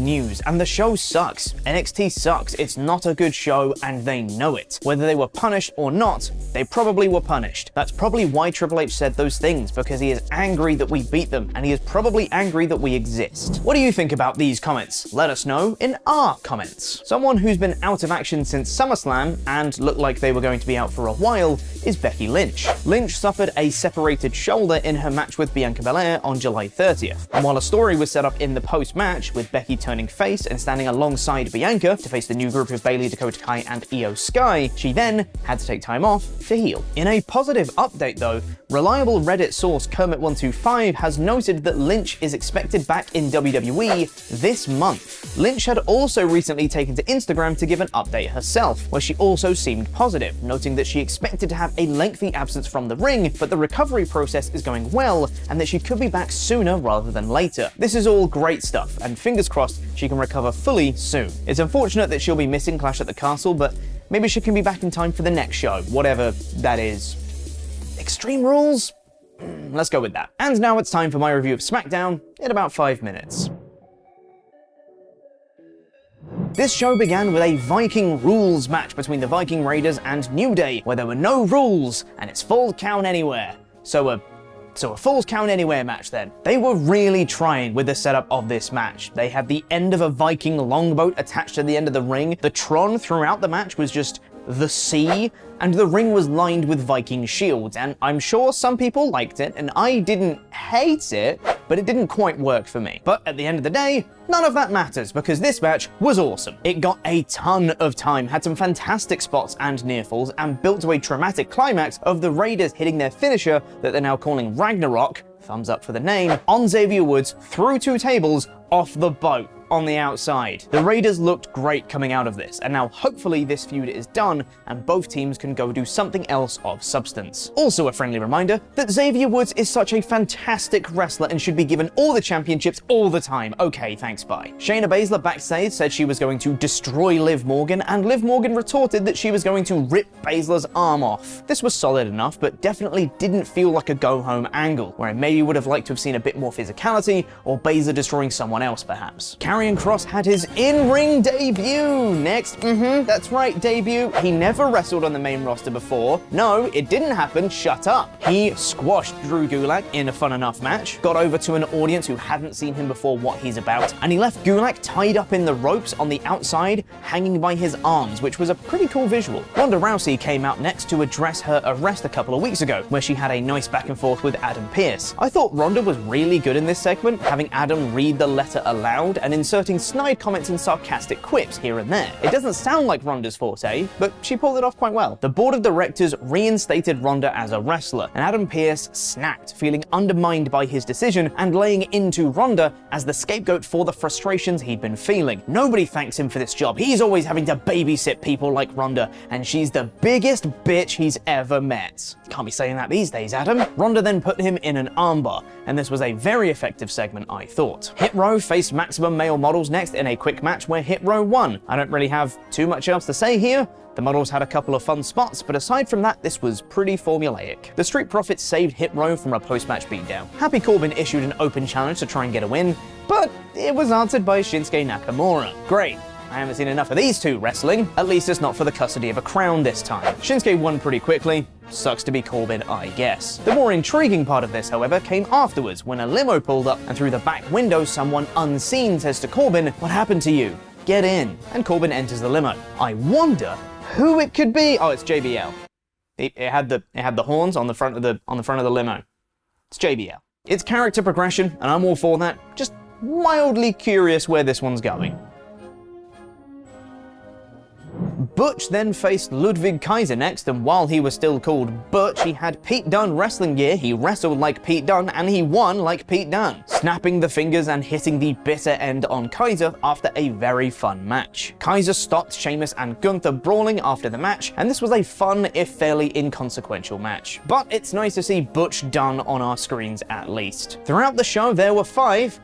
news, and the show sucks. NXT sucks, it's not a good show, and they know it. Whether they were punished or not, they probably were punished. That's probably why Triple H said those things, because he is angry that we beat them, and he is probably angry that we exist. What do you think about these comments? Let us know in our comments. Someone who's been out of action since SummerSlam, and looked like they were going to be out for a while, is Becky Lynch. Lynch suffered a separated shoulder in her match with Bianca Belair on July 30th. And while a story was set up in the post-match, with Becky turning face and standing alongside Bianca to face the new group of Bayley, Dakota Kai, and Io Sky, she then had to take time off to heal. In a positive update though, reliable Reddit source Kermit125 has noted that Lynch is expected back in WWE this month. Lynch had also recently taken to Instagram to give an update herself, where she also seemed positive, noting that she expected to have a lengthy absence from the ring, but the recovery process is going well, and that she could be back sooner rather than later. This is all great stuff, and fingers crossed she can recover fully soon. It's unfortunate that she'll be missing Clash at the Castle, but maybe she can be back in time for the next show, whatever that is. Extreme Rules? Let's go with that. And now it's time for my review of SmackDown in about 5 minutes. This show began with a Viking rules match between the Viking Raiders and New Day, where there were no rules, and it's Falls Count Anywhere. So a Falls Count Anywhere match then. They were really trying with the setup of this match. They had the end of a Viking longboat attached to the end of the ring. The Tron throughout the match was just the sea, and the ring was lined with Viking shields, and I'm sure some people liked it, and I didn't hate it, but it didn't quite work for me. But at the end of the day, none of that matters, because this match was awesome. It got a ton of time, had some fantastic spots and near falls, and built to a dramatic climax of the Raiders hitting their finisher that they're now calling Ragnarok, thumbs up for the name, on Xavier Woods through 2 tables off the boat on the outside. The Raiders looked great coming out of this, and now hopefully this feud is done and both teams can go do something else of substance. Also a friendly reminder that Xavier Woods is such a fantastic wrestler and should be given all the championships all the time. Okay, thanks, bye. Shayna Baszler backstage said she was going to destroy Liv Morgan, and Liv Morgan retorted that she was going to rip Baszler's arm off. This was solid enough, but definitely didn't feel like a go-home angle, where I maybe would have liked to have seen a bit more physicality, or Baszler destroying someone else perhaps. Karrion Kross had his in-ring debut. Next, that's right, debut. He never wrestled on the main roster before. No, it didn't happen, shut up. He squashed Drew Gulak in a fun enough match, got over to an audience who hadn't seen him before what he's about, and he left Gulak tied up in the ropes on the outside, hanging by his arms, which was a pretty cool visual. Ronda Rousey came out next to address her arrest a couple of weeks ago, where she had a nice back and forth with Adam Pearce. I thought Ronda was really good in this segment, having Adam read the letter aloud and inserting snide comments and sarcastic quips here and there. It doesn't sound like Ronda's forte, but she pulled it off quite well. The board of directors reinstated Ronda as a wrestler, and Adam Pearce snapped, feeling undermined by his decision and laying into Ronda as the scapegoat for the frustrations he'd been feeling. Nobody thanks him for this job. He's always having to babysit people like Ronda, and she's the biggest bitch he's ever met. Can't be saying that these days, Adam. Ronda then put him in an armbar, and this was a very effective segment, I thought. Hit Row faced Maximum Male Models next in a quick match where Hit Row won. I don't really have too much else to say here. The models had a couple of fun spots, but aside from that, this was pretty formulaic. The Street Profits saved Hit Row from a post-match beatdown. Happy Corbin issued an open challenge to try and get a win, but it was answered by Shinsuke Nakamura. Great. I haven't seen enough of these two wrestling. At least it's not for the custody of a crown this time. Shinsuke won pretty quickly. Sucks to be Corbin, I guess. The more intriguing part of this, however, came afterwards, when a limo pulled up, and through the back window, someone unseen says to Corbin, "What happened to you? Get in." And Corbin enters the limo. I wonder who it could be. Oh, it's JBL. It had the horns on the front of the limo. It's JBL. It's character progression, and I'm all for that. Just mildly curious where this one's going. Butch then faced Ludwig Kaiser next, and while he was still called Butch, he had Pete Dunne wrestling gear, he wrestled like Pete Dunne, and he won like Pete Dunne, snapping the fingers and hitting the bitter end on Kaiser after a very fun match. Kaiser stopped Sheamus and Gunther brawling after the match, and this was a fun, if fairly inconsequential match. But it's nice to see Butch Dunne on our screens at least. Throughout the show, there were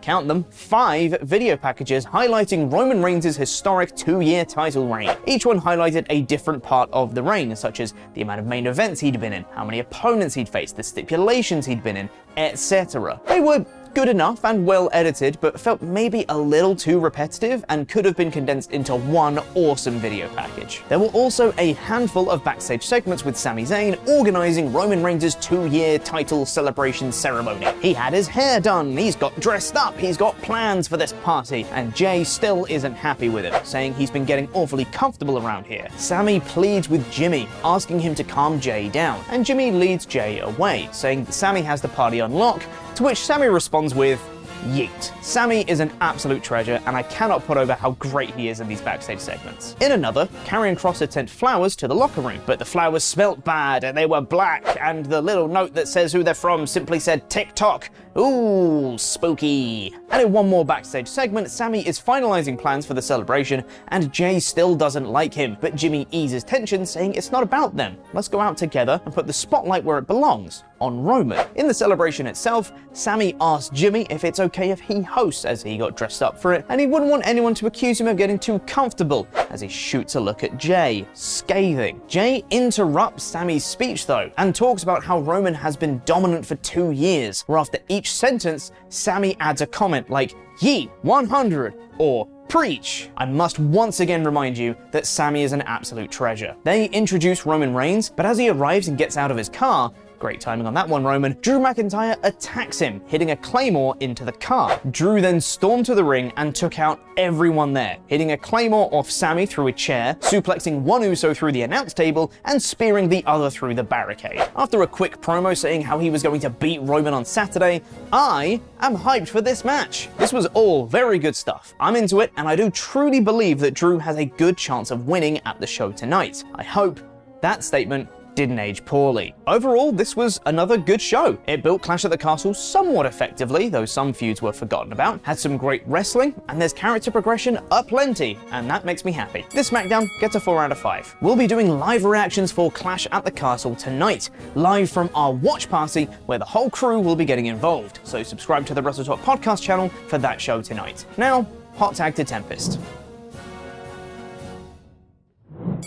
count them, 5 video packages highlighting Roman Reigns' historic 2-year title reign. Each one highlighted a different part of the reign, such as the amount of main events he'd been in, how many opponents he'd faced, the stipulations he'd been in, etc. They were good enough and well edited, but felt maybe a little too repetitive and could have been condensed into one awesome video package. There were also a handful of backstage segments with Sami Zayn organizing Roman Reigns' 2-year title celebration ceremony. He had his hair done, he's got dressed up, he's got plans for this party, and Jay still isn't happy with it, saying he's been getting awfully comfortable around here. Sami pleads with Jimmy, asking him to calm Jay down, and Jimmy leads Jay away, saying that Sami has the party on lock, to which Sami responds with, yeet. Sami is an absolute treasure, and I cannot put over how great he is in these backstage segments. In another, Karrion Kross had sent flowers to the locker room, but the flowers smelt bad and they were black, and the little note that says who they're from simply said TikTok. Ooh, spooky. And in one more backstage segment, Sami is finalizing plans for the celebration, and Jay still doesn't like him, but Jimmy eases tension, saying it's not about them. Let's go out together and put the spotlight where it belongs, on Roman. In the celebration itself, Sami asks Jimmy if it's okay if he hosts, as he got dressed up for it, and he wouldn't want anyone to accuse him of getting too comfortable, as he shoots a look at Jay, scathing. Jay interrupts Sami's speech though, and talks about how Roman has been dominant for 2 years, where after each sentence, Sami adds a comment like, "Ye 100," or "Preach." I must once again remind you that Sami is an absolute treasure. They introduce Roman Reigns, but as he arrives and gets out of his car, great timing on that one, Roman, Drew McIntyre attacks him, hitting a claymore into the car. Drew then stormed to the ring and took out everyone there, hitting a claymore off Sami through a chair, suplexing one Uso through the announce table, and spearing the other through the barricade. After a quick promo saying how he was going to beat Roman on Saturday, I am hyped for this match. This was all very good stuff. I'm into it, and I do truly believe that Drew has a good chance of winning at the show tonight. I hope that statement didn't age poorly. Overall, this was another good show. It built Clash at the Castle somewhat effectively, though some feuds were forgotten about, had some great wrestling, and there's character progression aplenty, and that makes me happy. This SmackDown gets a 4 out of 5. We'll be doing live reactions for Clash at the Castle tonight, live from our watch party, where the whole crew will be getting involved, so subscribe to the WrestleTalk podcast channel for that show tonight. Now, hot tag to Tempest.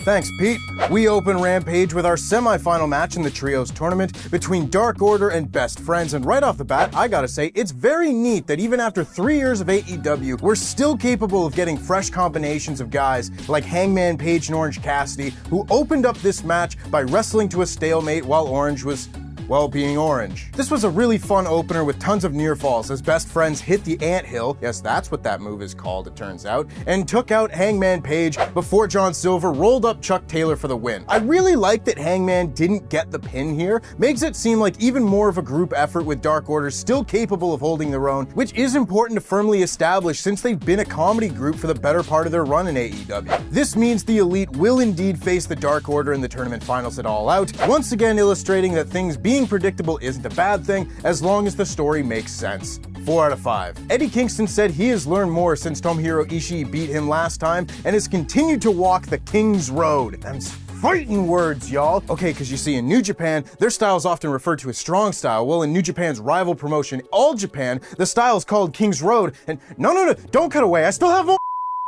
Thanks, Pete. We open Rampage with our semi-final match in the Trios tournament between Dark Order and Best Friends, and right off the bat, I gotta say, it's very neat that even after 3 years of AEW, we're still capable of getting fresh combinations of guys like Hangman Page and Orange Cassidy, who opened up this match by wrestling to a stalemate while Orange was, well, being Orange. This was a really fun opener with tons of near falls as Best Friends hit the anthill, yes, that's what that move is called, it turns out, and took out Hangman Page before John Silver rolled up Chuck Taylor for the win. I really like that Hangman didn't get the pin here, makes it seem like even more of a group effort with Dark Order still capable of holding their own, which is important to firmly establish since they've been a comedy group for the better part of their run in AEW. This means the Elite will indeed face the Dark Order in the tournament finals at All Out, once again illustrating that things being predictable isn't a bad thing as long as the story makes sense. 4 out of 5. Eddie Kingston said he has learned more since Tomohiro Ishii beat him last time and has continued to walk the King's Road. Them's fighting words, y'all. Okay, because you see, in New Japan, their style is often referred to as strong style. Well, in New Japan's rival promotion, All Japan, the style is called King's Road. And no, don't cut away. I still have more.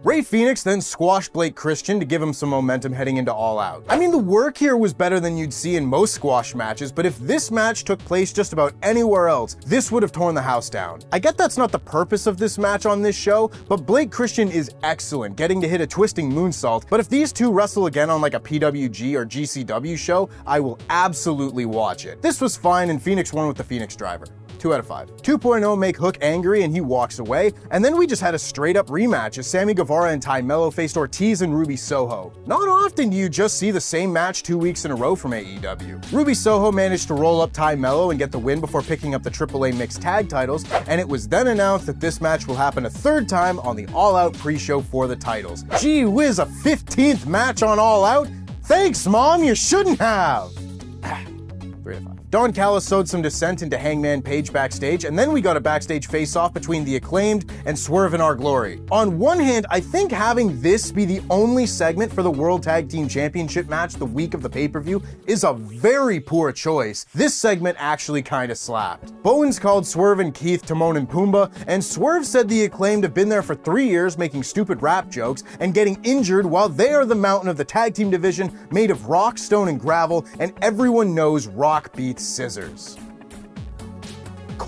Ray Phoenix then squashed Blake Christian to give him some momentum heading into All Out. I mean, the work here was better than you'd see in most squash matches, but if this match took place just about anywhere else, this would have torn the house down. I get that's not the purpose of this match on this show, but Blake Christian is excellent, getting to hit a twisting moonsault, but if these two wrestle again on like a PWG or GCW show, I will absolutely watch it. This was fine, and Phoenix won with the Phoenix Driver. 2 out of 5. 2.0 make Hook angry and he walks away, and then we just had a straight up rematch as Sammy Guevara and Ty Mello faced Ortiz and Ruby Soho. Not often do you just see the same match 2 weeks in a row from AEW. Ruby Soho managed to roll up Ty Mello and get the win before picking up the AAA mixed tag titles, and it was then announced that this match will happen a third time on the All Out pre-show for the titles. Gee whiz, a 15th match on All Out? Thanks, Mom, you shouldn't have! 3 out of 5. Don Callis sowed some dissent into Hangman Page backstage, and then we got a backstage face-off between The Acclaimed and Swerve in Our Glory. On one hand, I think having this be the only segment for the World Tag Team Championship match the week of the pay-per-view is a very poor choice. This segment actually kinda slapped. Bowens called Swerve and Keith Timon and Pumbaa, and Swerve said The Acclaimed have been there for 3 years making stupid rap jokes and getting injured while they are the mountain of the tag team division made of rock, stone, and gravel, and everyone knows rock beats scissors.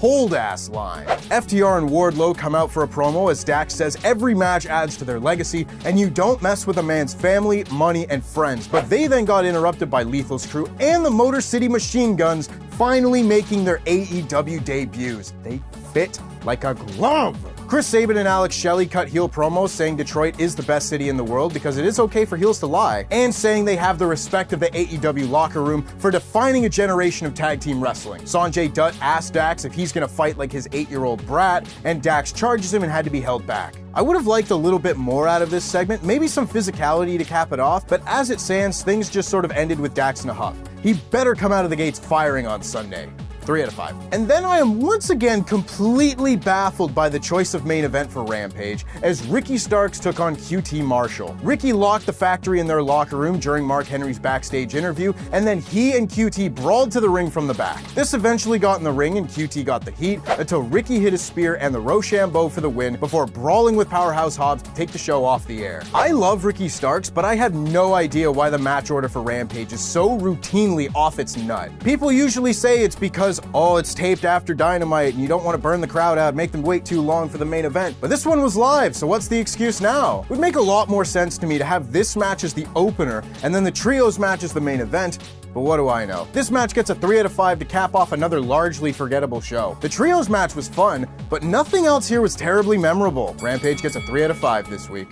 cold-ass line. FTR and Wardlow come out for a promo as Dax says every match adds to their legacy, and you don't mess with a man's family, money, and friends. But they then got interrupted by Lethal's crew and the Motor City Machine Guns finally making their AEW debuts. They fit like a glove. Chris Sabin and Alex Shelley cut heel promos saying Detroit is the best city in the world because it is okay for heels to lie, and saying they have the respect of the AEW locker room for defining a generation of tag team wrestling. Sanjay Dutt asked Dax if he's gonna fight like his 8-year-old brat, and Dax charges him and had to be held back. I would have liked a little bit more out of this segment, maybe some physicality to cap it off, but as it stands, things just sort of ended with Dax in a huff. He better come out of the gates firing on Sunday. 3 out of 5. And then I am once again completely baffled by the choice of main event for Rampage, as Ricky Starks took on QT Marshall. Ricky locked the factory in their locker room during Mark Henry's backstage interview, and then he and QT brawled to the ring from the back. This eventually got in the ring and QT got the heat, until Ricky hit a spear and the Rochambeau for the win before brawling with Powerhouse Hobbs to take the show off the air. I love Ricky Starks, but I had no idea why the match order for Rampage is so routinely off its nut. People usually say it's because, oh, it's taped after Dynamite and you don't want to burn the crowd out, make them wait too long for the main event. But this one was live, so what's the excuse now? It would make a lot more sense to me to have this match as the opener and then the trios match as the main event. But what do I know? This match gets a 3 out of 5 to cap off another largely forgettable show. The trios match was fun, but nothing else here was terribly memorable. Rampage gets a 3 out of 5 this week.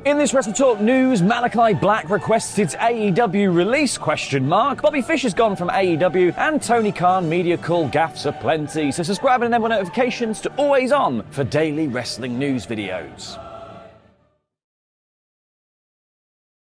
In this Wrestle Talk news, Malachi Black requests its AEW release, ? Bobby Fish has gone from AEW, and Tony Khan media call gaffes aplenty, so subscribe and enable notifications to always on for daily wrestling news videos.